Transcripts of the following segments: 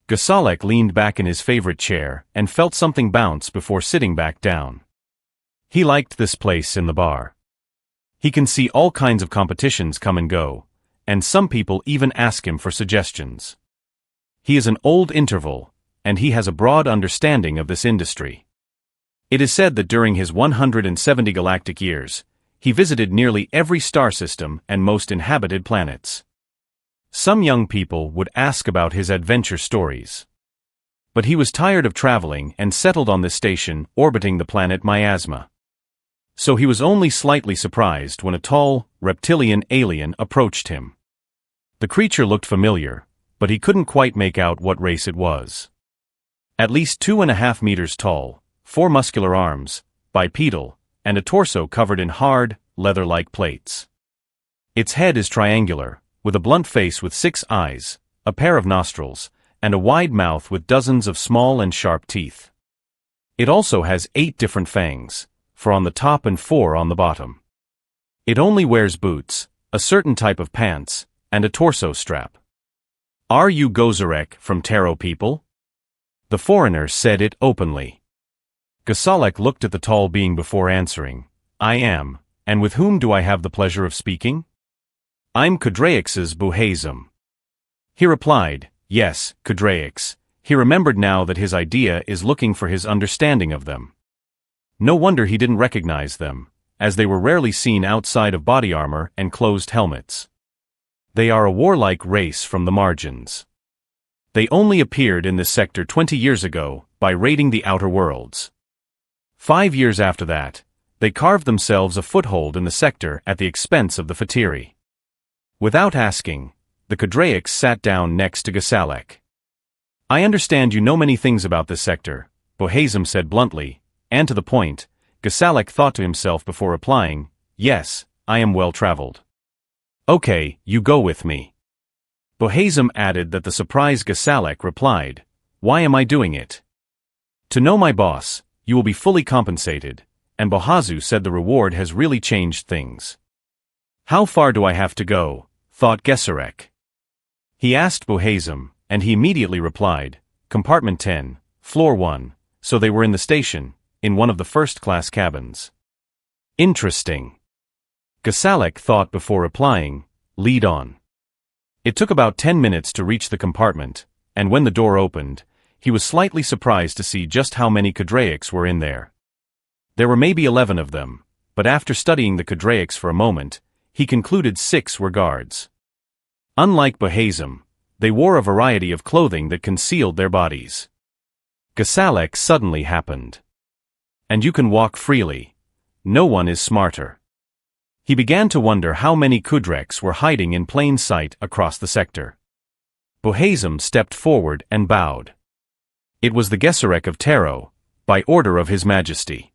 Gasalek leaned back in his favorite chair and felt something bounce before sitting back down. He liked this place in the bar. He can see all kinds of competitions come and go, and some people even ask him for suggestions. He is an old interval, and he has a broad understanding of this industry. It is said that during his 170 galactic years, he visited nearly every star system and most inhabited planets. Some young people would ask about his adventure stories. But he was tired of traveling and settled on this station orbiting the planet Miasma. So he was only slightly surprised when a tall, reptilian alien approached him. The creature looked familiar, but he couldn't quite make out what race it was. At least 2.5 meters tall, 4 muscular arms, bipedal, and a torso covered in hard, leather-like plates. Its head is triangular, with a blunt face with 6 eyes, a pair of nostrils, and a wide mouth with dozens of small and sharp teeth. It also has 8 different fangs, 4 on the top and 4 on the bottom. It only wears boots, a certain type of pants, and a torso strap. "Are you Gozarek from Taro people?" The foreigner said it openly. Gasalek looked at the tall being before answering. "I am, and with whom do I have the pleasure of speaking?" "I'm Kudraix's Buhazim." He replied, "Yes, Kudraix." He remembered now that his idea is looking for his understanding of them. No wonder he didn't recognize them, as they were rarely seen outside of body armor and closed helmets. They are a warlike race from the margins. They only appeared in this sector 20 years ago by raiding the outer worlds. 5 years after that, they carved themselves a foothold in the sector at the expense of the Fatiri. Without asking, the Kudraix sat down next to Gasalek. "I understand you know many things about this sector," Buhazim said bluntly, and to the point. Gasalek thought to himself before replying, "Yes, I am well-traveled." "Okay, you go with me." Buhazim added that the surprised Gasalek replied, "Why am I doing it?" "To know my boss, you will be fully compensated," and Bohazu said the reward has really changed things. "How far do I have to go?" thought Gesarek. He asked Buhazim, and he immediately replied, "Compartment 10, Floor 1, so they were in the station, in one of the first-class cabins." "Interesting." Gasalek thought before replying, "Lead on." It took about 10 minutes to reach the compartment, and when the door opened, he was slightly surprised to see just how many Kudraix were in there. There were maybe 11 of them, but after studying the Kudraix for a moment, he concluded 6 were guards. Unlike Buhazim, they wore a variety of clothing that concealed their bodies. Gasalek suddenly happened. "And you can walk freely. No one is smarter." He began to wonder how many Kudraix were hiding in plain sight across the sector. Buhazim stepped forward and bowed. It was the Gesarek of Taro, by order of His Majesty.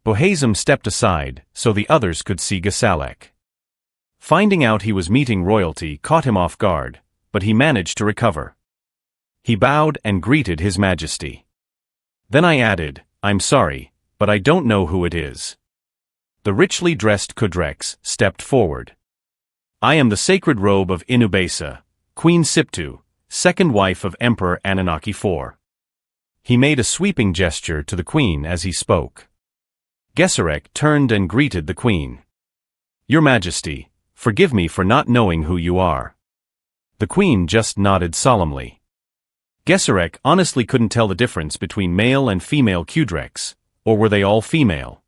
Buhazim stepped aside so the others could see Gasalek. Finding out he was meeting royalty caught him off guard, but he managed to recover. He bowed and greeted His Majesty. Then I added, "I'm sorry, but I don't know who it is." The richly dressed Kudraix stepped forward. "I am the sacred robe of Inubesa, Queen Siptu, second wife of Emperor Anunnaki IV. He made a sweeping gesture to the queen as he spoke. Gesarek turned and greeted the queen. "Your Majesty, forgive me for not knowing who you are." The queen just nodded solemnly. Gesarek honestly couldn't tell the difference between male and female Kudraix, or were they all female?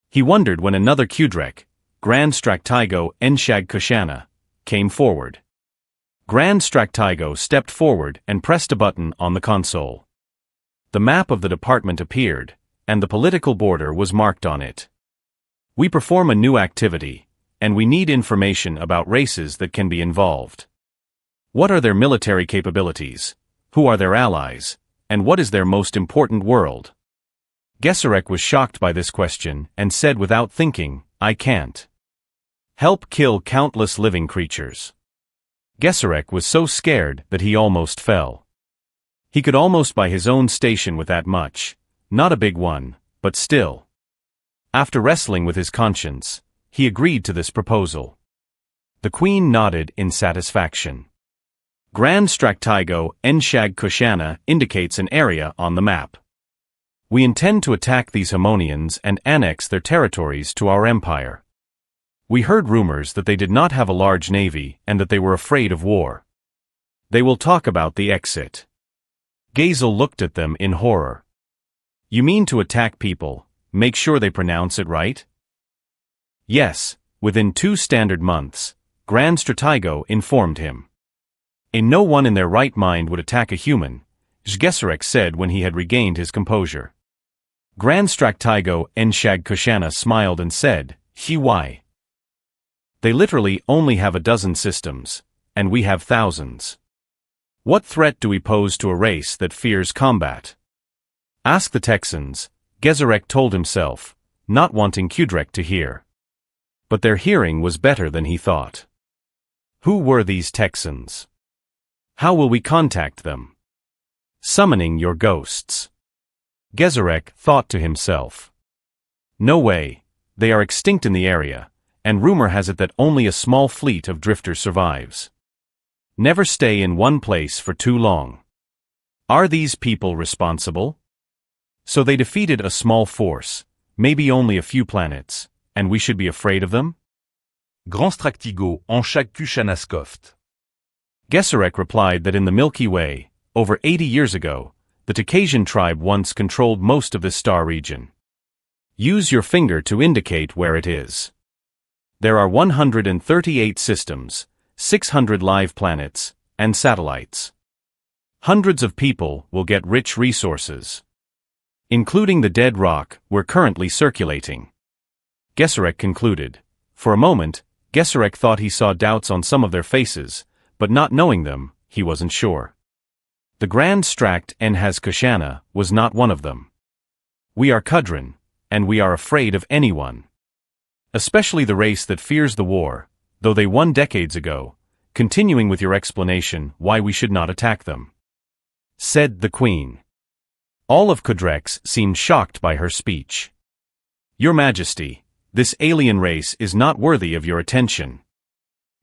He wondered when another Kudraix, Grand Straktygo Enshag Kushana, came forward. Grand Straktygo stepped forward and pressed a button on the console. The map of the department appeared, and the political border was marked on it. "We perform a new activity, and we need information about races that can be involved. What are their military capabilities? Who are their allies? And what is their most important world?" Gesarek was shocked by this question and said without thinking, "I can't help kill countless living creatures." Gesarek was so scared that he almost fell. He could almost buy his own station with that much, not a big one, but still. After wrestling with his conscience, he agreed to this proposal. The queen nodded in satisfaction. Grand Straktygo Enshag Kushana indicates an area on the map. We intend to attack these Hammonians and annex their territories to our empire. We heard rumors that they did not have a large navy and that they were afraid of war. They will talk about the exit. Gazel looked at them in horror. You mean to attack people, make sure they pronounce it right? Yes, within 2 standard months, Grand Stratego informed him. No one in their right mind would attack a human, Gesserek said when he had regained his composure. Grand Straktygo Enshag Kushana smiled and said, HFY. They literally only have a dozen systems, and we have thousands. What threat do we pose to a race that fears combat? Ask the Texans, Gesserek told himself, not wanting Kudrek to hear. But their hearing was better than he thought. Who were these Texans? How will we contact them? Summoning your ghosts. Gesserek thought to himself. No way, they are extinct in the area, and rumor has it that only a small fleet of drifters survives. Never stay in one place for too long. Are these people responsible? So they defeated a small force, maybe only a few planets, and we should be afraid of them? Grand Straktygo Enshag Kushana scoffed. Gesserek replied that in the Milky Way, over 80 years ago, the Takasian tribe once controlled most of this star region. Use your finger to indicate where it is. There are 138 systems, 600 live planets, and satellites. Hundreds of people will get rich resources, including the dead rock we're currently circulating. Gesserek concluded. For a moment, Gesserek thought he saw doubts on some of their faces, but not knowing them, he wasn't sure. The Grand Strakt Enhaz Kushana was not one of them. We are Kudrin, and we are afraid of anyone. Especially the race that fears the war, though they won decades ago, continuing with your explanation why we should not attack them. Said the Queen. All of Kudrex seemed shocked by her speech. Your Majesty, this alien race is not worthy of your attention.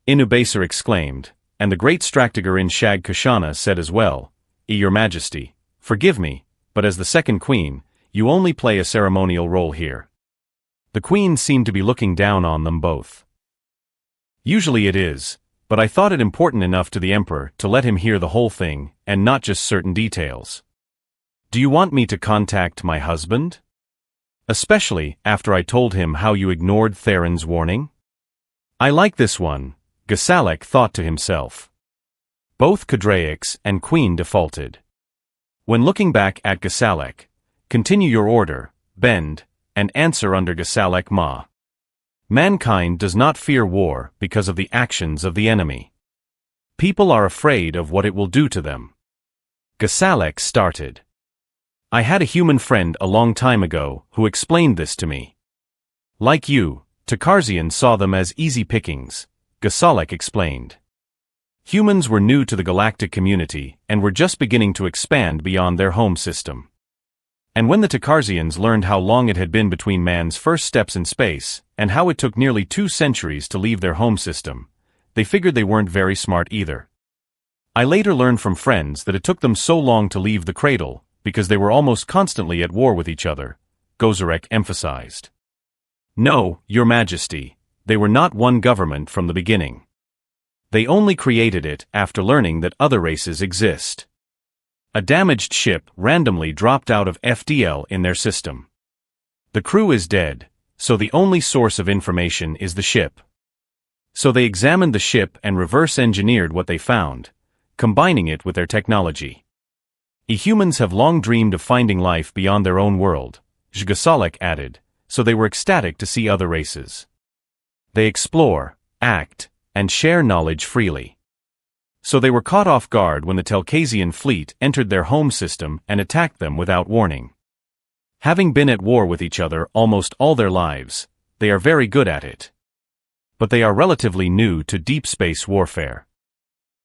Inubaser exclaimed, and the great Straktiger in Shag Kushana said as well, Your Majesty, forgive me, but as the second queen, you only play a ceremonial role here. The Queen seemed to be looking down on them both. Usually it is, but I thought it important enough to the Emperor to let him hear the whole thing, and not just certain details. Do you want me to contact my husband? Especially after I told him how you ignored Theron's warning? I like this one, Gasalek thought to himself. Both Kudraix and Queen defaulted. When looking back at Gasalek, continue your order, bend, and answer under Gasalek Ma. Mankind does not fear war because of the actions of the enemy. People are afraid of what it will do to them. Gasalek started. I had a human friend a long time ago who explained this to me. Like you, Takarzian saw them as easy pickings, Gasalek explained. Humans were new to the galactic community and were just beginning to expand beyond their home system. And when the Takarzians learned how long it had been between man's first steps in space, and how it took nearly 2 centuries to leave their home system, they figured they weren't very smart either. I later learned from friends that it took them so long to leave the cradle, because they were almost constantly at war with each other, Gozarek emphasized. No, Your Majesty, they were not one government from the beginning. They only created it after learning that other races exist. A damaged ship randomly dropped out of FDL in their system. The crew is dead, so the only source of information is the ship. So they examined the ship and reverse-engineered what they found, combining it with their technology. Humans have long dreamed of finding life beyond their own world, Zhgasalek added, so they were ecstatic to see other races. They explore, act, and share knowledge freely. So they were caught off guard when the Telkasian fleet entered their home system and attacked them without warning. Having been at war with each other almost all their lives, they are very good at it. But they are relatively new to deep space warfare.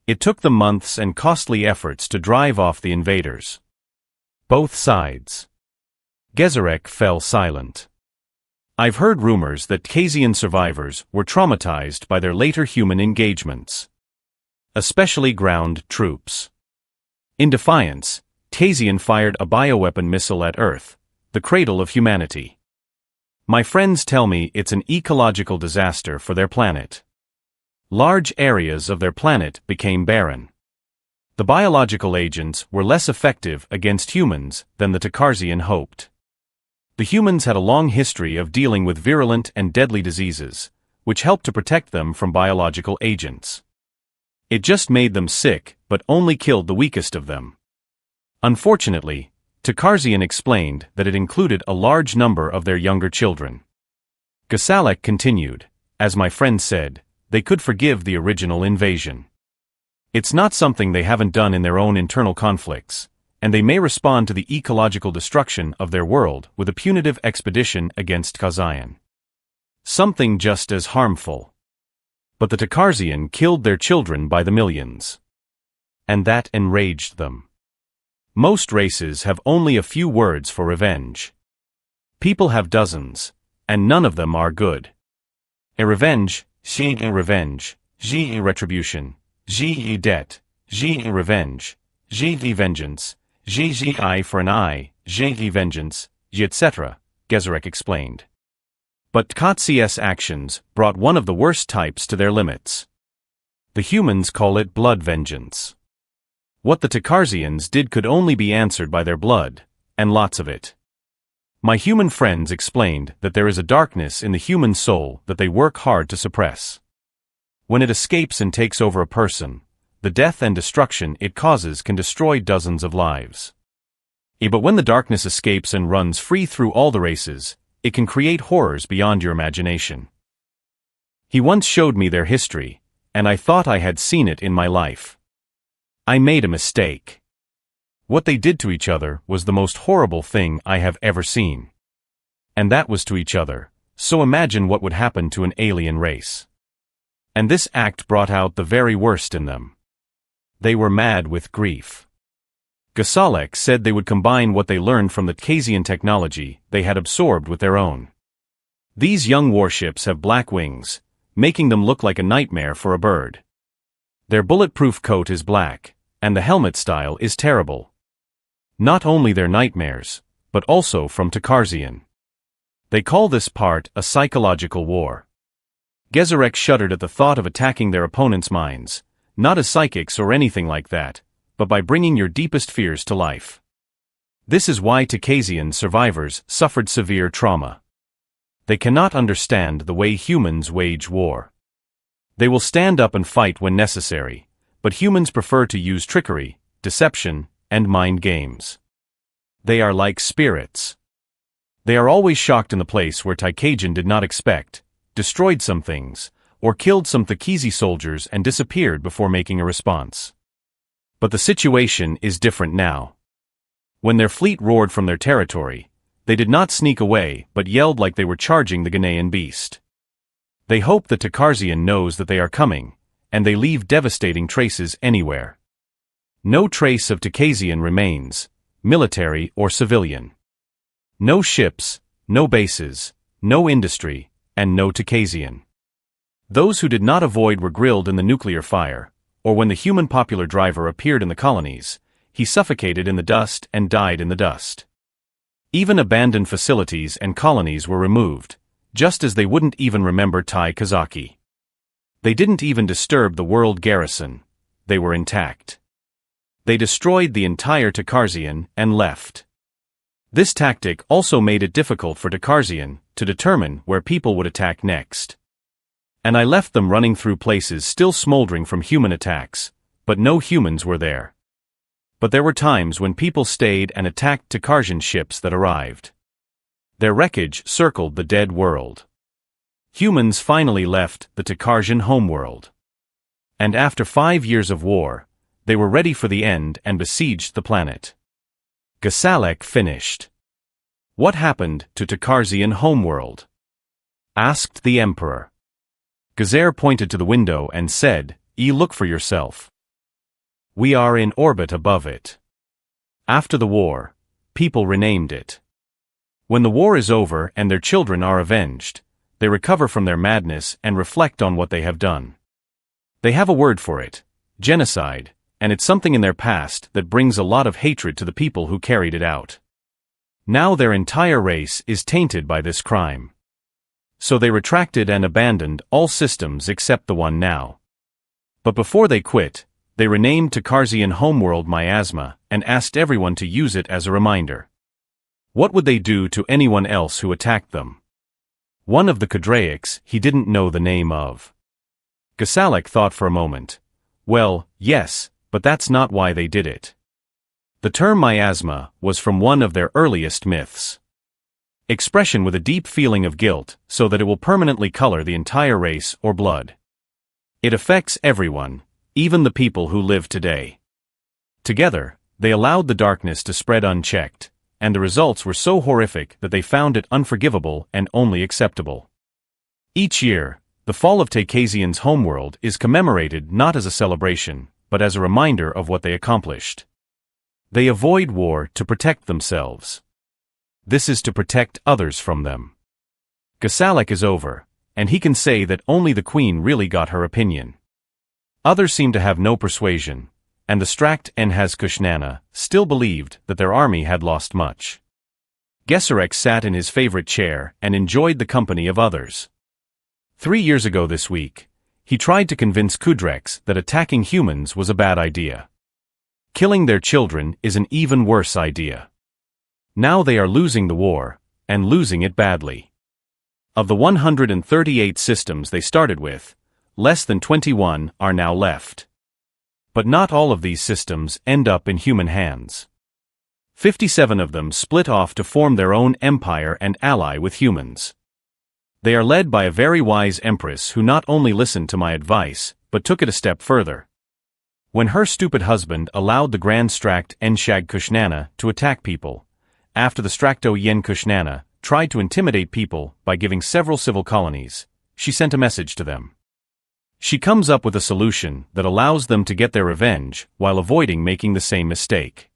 It took them months and costly efforts to drive off the invaders. Both sides. Gesarek fell silent. I've heard rumors that Kasian survivors were traumatized by their later human engagements. especially ground troops. In defiance, Tasian fired a bioweapon missile at Earth, the cradle of humanity. My friends tell me it's an ecological disaster for their planet. Large areas of their planet became barren. The biological agents were less effective against humans than the Takarzian hoped. The humans had a long history of dealing with virulent and deadly diseases, which helped to protect them from biological agents. It just made them sick, but only killed the weakest of them. Unfortunately, Takarzian explained that it included a large number of their younger children. Gasalek continued, as my friend said, they could forgive the original invasion. It's not something they haven't done in their own internal conflicts, and they may respond to the ecological destruction of their world with a punitive expedition against Kazayan. Something just as harmful. But the Takarzian killed their children by the millions. And that enraged them. Most races have only a few words for revenge. People have dozens, and none of them are good. A revenge, Ji a revenge, Ji a retribution, Ji a debt, Ji a revenge, Ji a vengeance, Ji eye for an eye, Ji a vengeance, etc., Gezerek explained. But Tkatzi's actions brought one of the worst types to their limits. The humans call it blood vengeance. What the Takarzians did could only be answered by their blood, and lots of it. My human friends explained that there is a darkness in the human soul that they work hard to suppress. When it escapes and takes over a person, the death and destruction it causes can destroy dozens of lives. But when the darkness escapes and runs free through all the races, it can create horrors beyond your imagination. He once showed me their history, and I thought I had seen it in my life. I made a mistake. What they did to each other was the most horrible thing I have ever seen. And that was to each other, so imagine what would happen to an alien race. And this act brought out the very worst in them. They were mad with grief. Gasalek said they would combine what they learned from the Tkasian technology they had absorbed with their own. These young warships have black wings, making them look like a nightmare for a bird. Their bulletproof coat is black, and the helmet style is terrible. Not only their nightmares, but also from Takarzian. They call this part a psychological war. Gezerek shuddered at the thought of attacking their opponents' minds, not as psychics or anything like that, but by bringing your deepest fears to life. This is why Takarzian survivors suffered severe trauma. They cannot understand the way humans wage war. They will stand up and fight when necessary, but humans prefer to use trickery, deception, and mind games. They are like spirits. They are always shocked in the place where Takarzian did not expect, destroyed some things, or killed some Takizi soldiers and disappeared before making a response. But the situation is different now. When their fleet roared from their territory, they did not sneak away but yelled like they were charging the Ghanaian beast. They hope that Takarzian knows that they are coming, and they leave devastating traces anywhere. No trace of Takarzian remains, military or civilian. No ships, no bases, no industry, and no Takarzian. Those who did not avoid were grilled in the nuclear fire, or when the human popular driver appeared in the colonies, he suffocated in the dust and died in the dust. Even abandoned facilities and colonies were removed, just as they wouldn't even remember Tai Kazaki. They didn't even disturb the world garrison, they were intact. They destroyed the entire Takarzian and left. This tactic also made it difficult for Takarzian to determine where people would attack next. And I left them running through places still smoldering from human attacks, but no humans were there. But there were times when people stayed and attacked Takarzian ships that arrived. Their wreckage circled the dead world. Humans finally left the Takarzian homeworld. And after 5 years of war, they were ready for the end and besieged the planet. Gasalek finished. What happened to Takarzian homeworld? Asked the emperor. Gazer pointed to the window and said, Look for yourself. We are in orbit above it. After the war, people renamed it. When the war is over and their children are avenged, they recover from their madness and reflect on what they have done. They have a word for it, genocide, and it's something in their past that brings a lot of hatred to the people who carried it out. Now their entire race is tainted by this crime. So they retracted and abandoned all systems except the one now. But before they quit, they renamed Takarzian homeworld Miasma and asked everyone to use it as a reminder. What would they do to anyone else who attacked them? One of the Kudraics he didn't know the name of. Gasalek thought for a moment. Well, yes, but that's not why they did it. The term miasma was from one of their earliest myths. Expression with a deep feeling of guilt, so that it will permanently color the entire race or blood. It affects everyone, even the people who live today. Together, they allowed the darkness to spread unchecked, and the results were so horrific that they found it unforgivable and only acceptable. Each year, the fall of Takazian's homeworld is commemorated not as a celebration, but as a reminder of what they accomplished. They avoid war to protect themselves. This is to protect others from them. Gasalek is over, and he can say that only the queen really got her opinion. Others seem to have no persuasion, and the Strakt Enhaz Kushnana still believed that their army had lost much. Gesarek sat in his favorite chair and enjoyed the company of others. 3 years ago this week, he tried to convince Kudreks that attacking humans was a bad idea. Killing their children is an even worse idea. Now they are losing the war, and losing it badly. Of the 138 systems they started with, less than 21 are now left. But not all of these systems end up in human hands. 57 of them split off to form their own empire and ally with humans. They are led by a very wise empress who not only listened to my advice, but took it a step further. When her stupid husband allowed the Grand Strakt Enshag Kushnana to attack people, after the Strakto Yen Kushnana tried to intimidate people by giving several civil colonies, she sent a message to them. She comes up with a solution that allows them to get their revenge while avoiding making the same mistake.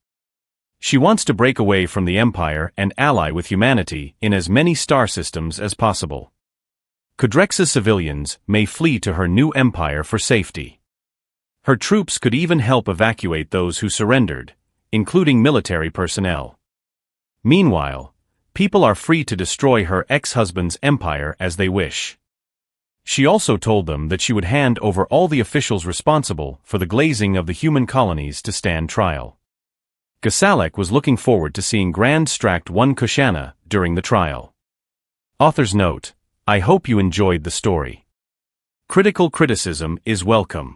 She wants to break away from the empire and ally with humanity in as many star systems as possible. Kudrex's civilians may flee to her new empire for safety. Her troops could even help evacuate those who surrendered, including military personnel. Meanwhile, people are free to destroy her ex-husband's empire as they wish. She also told them that she would hand over all the officials responsible for the glazing of the human colonies to stand trial. Gasalek was looking forward to seeing Grand Strakt 1 Kushana during the trial. Author's note: I hope you enjoyed the story. Critical criticism is welcome.